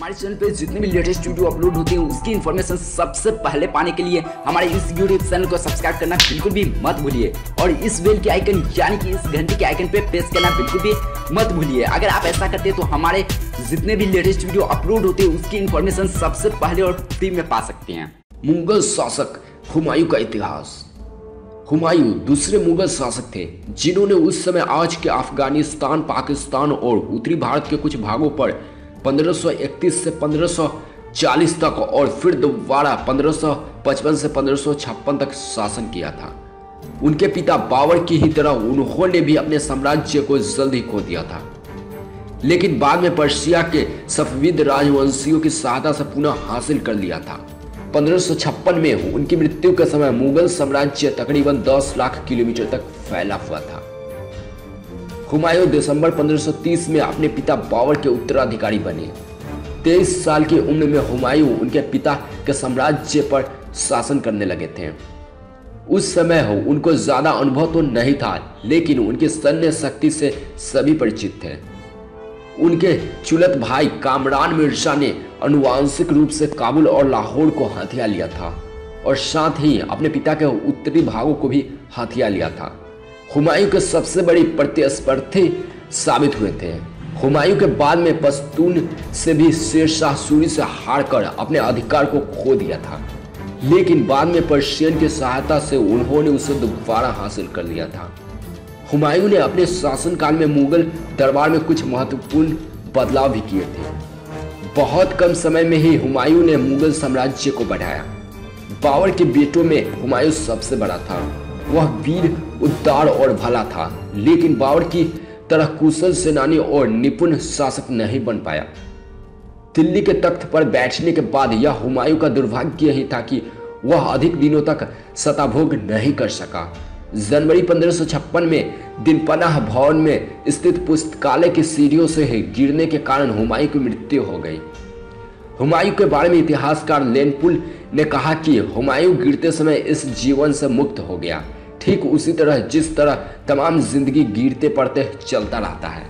हमारे चैनल पे जितने भी लेटेस्ट वीडियो अपलोड होते हैं उसकी इन्फॉर्मेशन सबसे पहले पाने के लिए हमारे इस यूट्यूब चैनल को सब्सक्राइब करना बिल्कुल भी मत भूलिए और इस बेल के आइकन यानी कि इस घंटे के आइकन पे प्रेस करना बिल्कुल भी मत भूलिए। अगर आप ऐसा करते हैं तो हमारे जितने भी लेटेस्ट वीडियो अपलोड होते हैं उसकी इन्फॉर्मेशन सबसे पहले और फ्री में पा सकते हैं। मुगल शासक हुमायूं का इतिहास। हुमायूं दूसरे मुगल शासक थे जिन्होंने उस समय आज के अफगानिस्तान, पाकिस्तान और उत्तरी भारत के कुछ भागों पर 1531 से 1540 तक और फिर दोबारा 1555 से 1556 तक शासन किया था। उनके पिता बाबर की ही तरह उन्होंने भी अपने साम्राज्य को जल्द ही खो दिया था, लेकिन बाद में पर्शिया के सफविद राजवंशियों की सहायता से पुनः हासिल कर लिया था। 1556 में उनकी मृत्यु के समय मुगल साम्राज्य तकरीबन 10 लाख किलोमीटर तक फैला हुआ था। हुमायूं दिसंबर 1530 में अपने पिता बाबर के उत्तराधिकारी बने। 23 साल की उम्र में हुमायूं उनके पिता के साम्राज्य पर शासन करने लगे थे। उस समय उनको ज्यादा अनुभव तो नहीं था, लेकिन उनकी सैन्य शक्ति से सभी परिचित थे। उनके चुलत भाई कामरान मिर्जा ने आनुवांशिक रूप से काबुल और लाहौर को हथिया लिया था और साथ ही अपने पिता के उत्तरी भागों को भी हथिया लिया था। हुमायूं के सबसे बड़ी प्रतिस्पर्धी साबित हुए थे। हुमायूं के बाद में पश्तून से भी शेरशाह सूरी से हारकर अपने अधिकार को खो दिया था, लेकिन बाद में पर्शियन की सहायता से उन्होंने उसे दोबारा हासिल कर लिया था। हुमायूं ने अपने शासनकाल में मुगल दरबार में कुछ महत्वपूर्ण बदलाव भी किए थे। बहुत कम समय में ही हुमायूं ने मुगल साम्राज्य को बढ़ाया। बाबर के बेटों में हुमायूं सबसे बड़ा था। वह वीर, उदार और भला था, लेकिन बाबर की तरह कुशल सेनानी और निपुण शासक नहीं बन पाया। दिल्ली के तख्त पर बैठने के बाद यह हुमायूं का दुर्भाग्य ही था कि वह अधिक दिनों तक सत्ताभोग नहीं कर सका। जनवरी 1556 में दिनपनाह भवन में स्थित पुस्तकालय की सीढ़ियों से गिरने के कारण हुमायूं की मृत्यु हो गई। हुमायूं के बारे में इतिहासकार लेनपुल ने कहा कि हुमायूं गिरते समय इस जीवन से मुक्त हो गया, ठीक उसी तरह जिस तरह तमाम जिंदगी गिरते पड़ते चलता रहता है।